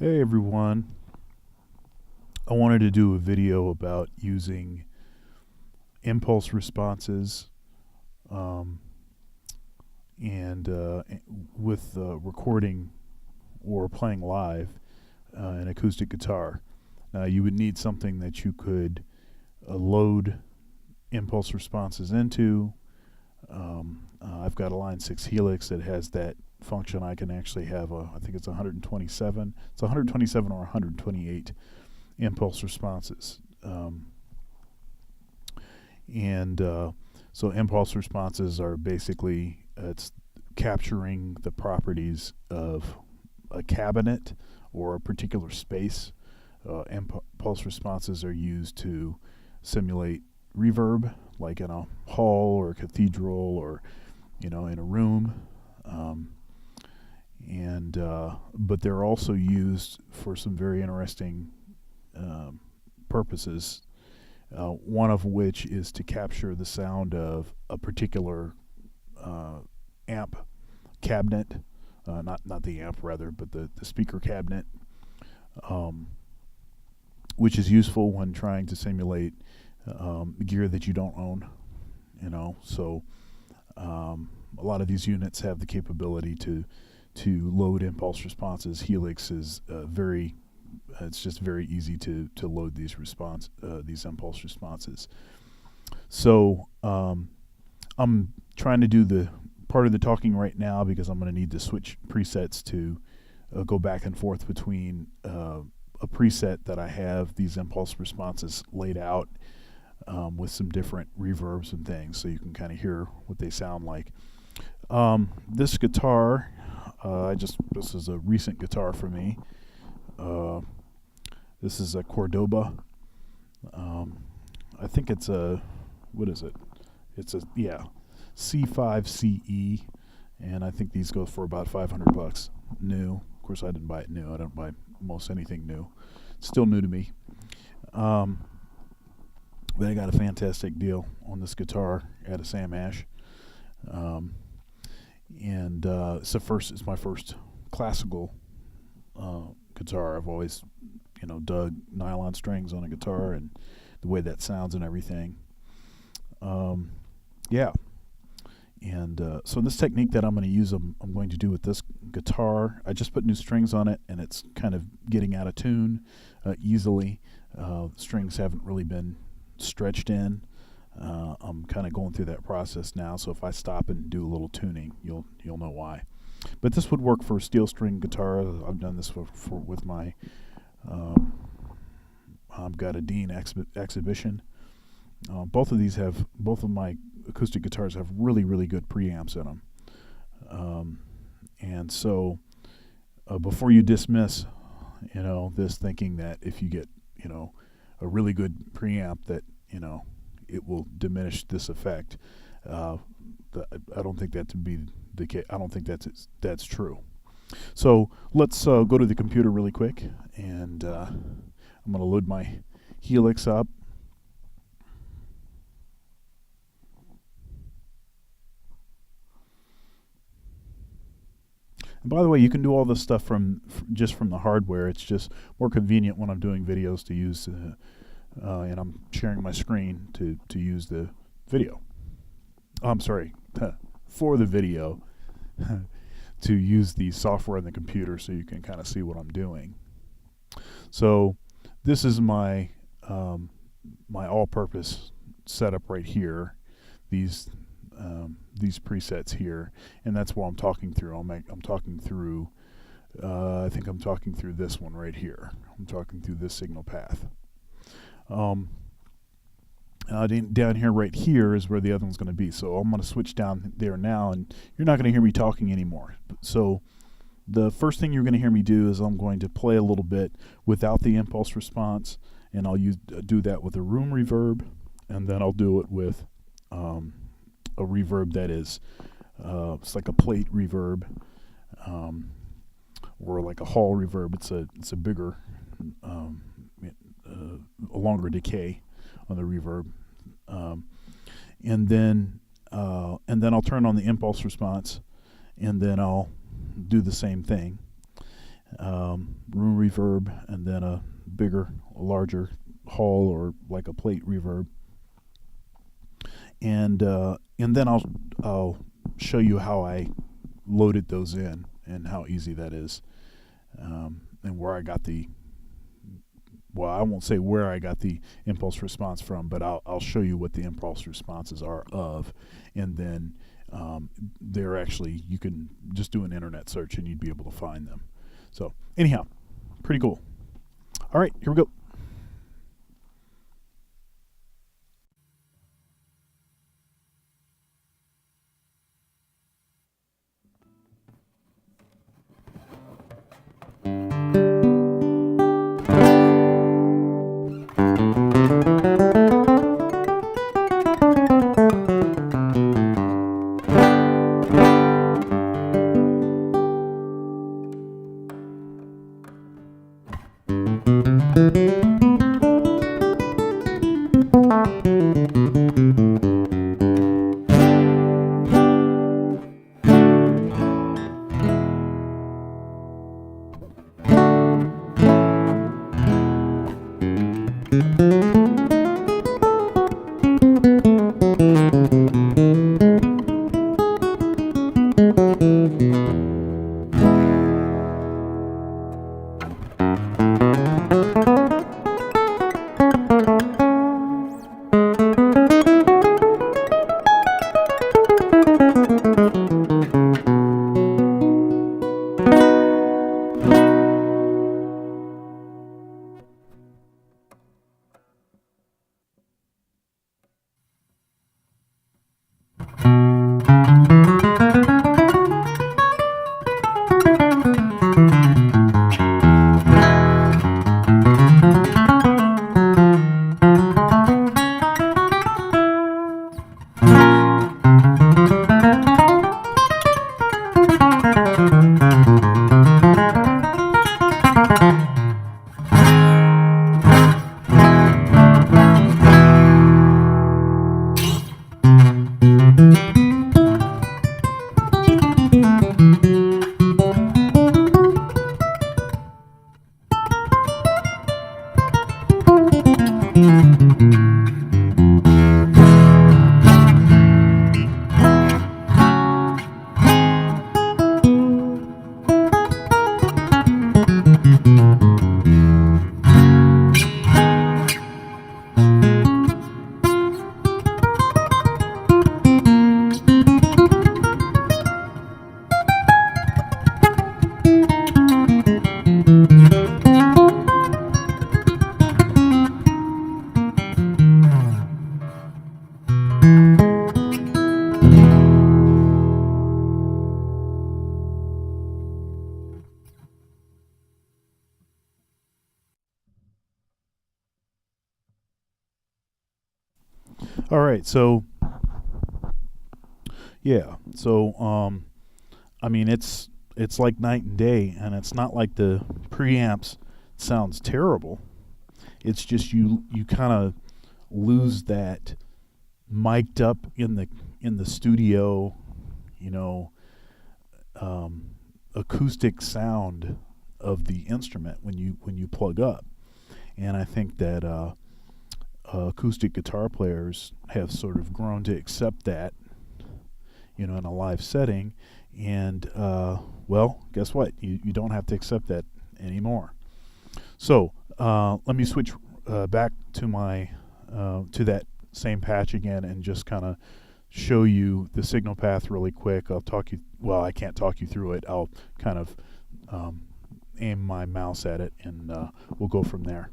Hey everyone, I wanted to do a video about using impulse responses um, and with recording or playing live an acoustic guitar. Now you would need something that you could load impulse responses into. I've got a Line 6 Helix that has that function. I can actually have I think it's 127. It's 127 or 128 impulse responses. And So impulse responses are basically it's capturing the properties of a cabinet or a particular space. Impulse responses are used to simulate reverb, like in a hall or a cathedral or in a room. And But they're also used for some very interesting purposes. One of which is to capture the sound of a particular amp cabinet, not the amp rather, but the speaker cabinet, um, which is useful when trying to simulate gear that you don't own. So a lot of these units have the capability to load impulse responses. Helix is very it's just very easy to load these impulse responses. So I'm trying to do the part of the talking right now because I'm going to need to switch presets to go back and forth between a preset that I have these impulse responses laid out with some different reverbs and things, so you can kind of hear what they sound like. This guitar, this is a recent guitar for me. This is a Cordoba. I think it's what is it? It's a C5CE, and I think these go for about $500 new. Of course, I didn't buy it new. I don't buy most anything new. It's still new to me. But I got a fantastic deal on this guitar at a Sam Ash. It's my first classical guitar. I've always dug nylon strings on a guitar and the way that sounds and everything. Yeah. So this technique that I'm going to use, I'm going to do with this guitar. I just put new strings on it, and it's kind of getting out of tune easily. Strings haven't really been stretched in. I'm kind of going through that process now, so if I stop and do a little tuning, you'll know why. But this would work for a steel string guitar. I've done this with my I've got a Dean Exhibition. Both of my acoustic guitars have really, really good preamps in them. And so before you dismiss, this thinking that if you get, a really good preamp that, it will diminish this effect, I don't think that to be the case. I don't think that's true. So let's go to the computer really quick, and I'm going to load my Helix up. And by the way, you can do all this stuff just from the hardware. It's just more convenient when I'm doing videos to use, and I'm sharing my screen to use the video. I'm sorry, for the video, to use the software on the computer so you can kind of see what I'm doing. So this is my my all-purpose setup right here. These presets here, and that's what I'm talking through. I'm talking through. I think I'm talking through this one right here. I'm talking through this signal path. Down here, right here, is where the other one's going to be. So I'm going to switch down there now, and you're not going to hear me talking anymore. So the first thing you're going to hear me do is I'm going to play a little bit without the impulse response, and I'll do that with a room reverb, and then I'll do it with a reverb that is it's like a plate reverb, or like a hall reverb. It's a bigger, a longer decay on the reverb, and then I'll turn on the impulse response, and then I'll do the same thing. room reverb, and then a larger hall or like a plate reverb. And then I'll show you how I loaded those in and how easy that is, and where I got the, well, I won't say where I got the impulse response from, but I'll show you what the impulse responses are of, and then they're actually, you can just do an internet search and you'd be able to find them. So anyhow, pretty cool. All right, here we go. All right, so yeah, so I mean it's like night and day, and it's not like the preamps sounds terrible. It's just you kind of lose that mic'd up in the studio, you know, acoustic sound of the instrument when you plug up. And I think that acoustic guitar players have sort of grown to accept that, you know, in a live setting. And well, guess what? You don't have to accept that anymore. So let me switch back to my to that same patch again and just kind of show you the signal path really quick. I'll talk you, well, I can't talk you through it. I'll kind of aim my mouse at it, and we'll go from there.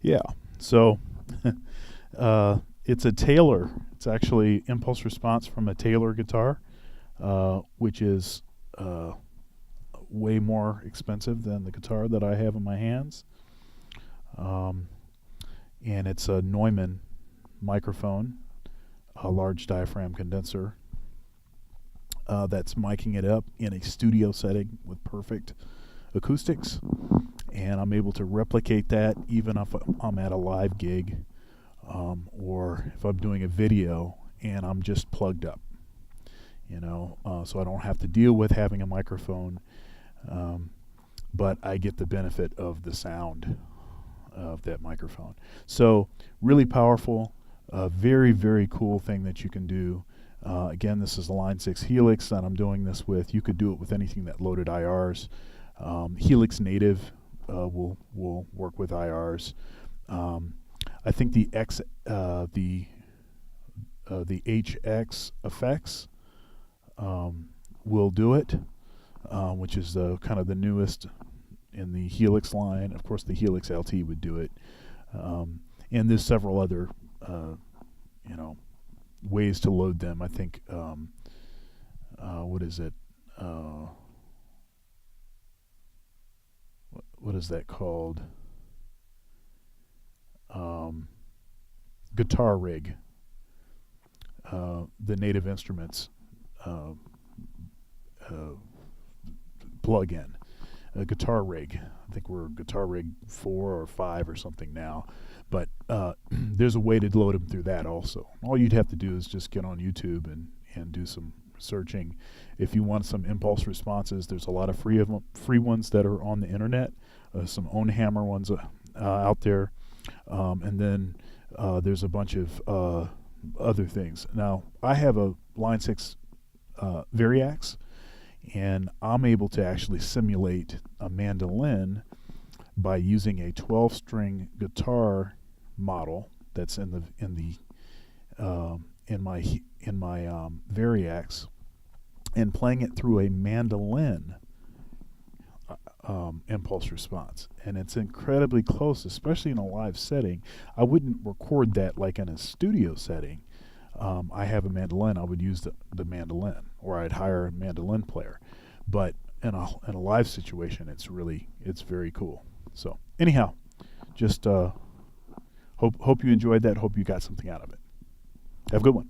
Yeah. So it's a Taylor. It's actually impulse response from a Taylor guitar, which is way more expensive than the guitar that I have in my hands. Um, and it's a Neumann microphone, a large diaphragm condenser that's miking it up in a studio setting with perfect acoustics. And I'm able to replicate that even if I'm at a live gig, or if I'm doing a video and I'm just plugged up, so I don't have to deal with having a microphone, but I get the benefit of the sound of that microphone. So really powerful, very, very cool thing that you can do. Again, this is a Line 6 Helix that I'm doing this with. You could do it with anything that loaded IRs. Helix Native will work with IRs. I think the HX effects will do it, which is the kind of the newest in the Helix line. Of course, the Helix LT would do it, and there's several other ways to load them. I think what is it? What is that called? Guitar Rig. The Native Instruments plug-in. Guitar Rig. I think we're Guitar Rig 4 or 5 or something now. But there's a way to load them through that also. All you'd have to do is just get on YouTube and do some searching. If you want some impulse responses, there's a lot of free ones that are on the internet. Some own hammer ones out there. And then there's a bunch of other things. Now, I have a Line 6 Variax, and I'm able to actually simulate a mandolin by using a 12-string guitar model that's in my Variax, and playing it through a mandolin impulse response, and it's incredibly close, especially in a live setting. I wouldn't record that like in a studio setting. I have a mandolin. I would use the mandolin, or I'd hire a mandolin player. But in a live situation, it's very cool. So anyhow, just hope you enjoyed that. Hope you got something out of it. Have a good one.